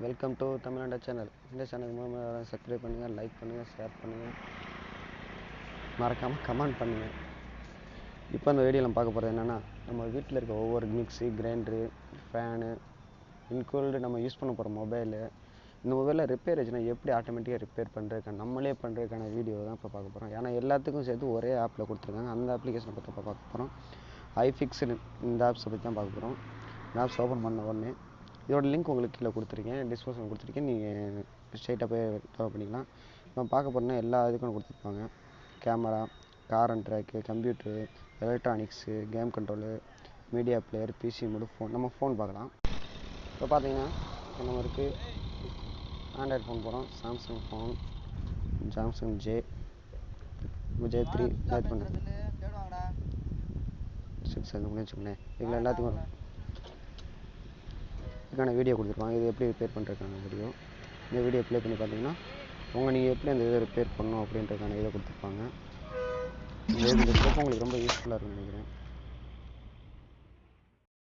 Welcome to Tamil Nadu channel. இந்த channel மூலமாக subscribe பண்ணுங்கள், லைக் பண்ணுங்கள், ஷேர் பண்ணுங்கள், மறக்காமல் கமெண்ட் பண்ணுங்கள். இப்போ இந்த வீடியோவில் நம்ம பார்க்க போகிறது என்னென்னா, நம்ம வீட்டில் இருக்க ஒவ்வொரு மிக்ஸி, கிரைண்டரு, ஃபேனு, இன்க்ளூடு நம்ம யூஸ் பண்ண போகிற மொபைலு, இந்த மொபைலில் ரிப்பேர் ஆச்சுன்னா எப்படி ஆட்டோமேட்டிக்காக ரிப்பேர் பண்ணுறதுக்கான நம்மளே பண்ணுறதுக்கான வீடியோ தான் இப்போ பார்க்க போகிறோம். ஏன்னா எல்லாத்துக்கும் சேர்த்து ஒரே ஆப்பில் கொடுத்துருக்காங்க. அந்த அப்ளிகேஷனை பற்றி இப்போ பார்க்க போகிறோம். iFixit இந்த ஆப்ஸை பற்றி தான் பார்க்க போகிறோம். இந்த ஆப்ஸ் ஓப்பன் பண்ண உடனே இதோட லிங்க் உங்களுக்கு கீழே கொடுத்துருக்கேன், டிஸ்கிரிப்ஷன் கொடுத்துருக்கேன். நீங்கள் ஸ்ட்ரைட்டாக போய் டவுன்லோட் பண்ணிக்கலாம். நம்ம பார்க்க போகிறோன்னா எல்லா இதுக்கும் கொடுத்துருப்பாங்க. Camera, car and track, computer, electronics, game controller, media player, PC mode, phone. நம்ம ஃபோன் பார்க்கலாம். இப்போ பார்த்தீங்கன்னா நம்ம இருக்குது ஆண்ட்ராய்டு ஃபோன் போகிறோம். Samsung phone, Samsung J3 select பண்ணுறேன். 6 அது முடிச்சுக்கோங்களேன். இதில் எல்லாத்துக்கும் இதுக்கான வீடியோ கொடுத்துருப்பாங்க. இது எப்படி ரிப்பேர் பண்ணுறதுக்கான வீடியோ. இந்த வீடியோ ப்ளே பண்ணி பார்த்தீங்கன்னா நீங்கள் எப்படி அந்த இதை ரிப்பேர் பண்ணணும் அப்படின்றதுக்கான இதை கொடுத்துருப்பாங்க. இந்த ஸ்டெப் உங்களுக்கு ரொம்ப யூஸ்ஃபுல்லாக இருக்கும்னு நினைக்கிறேன்.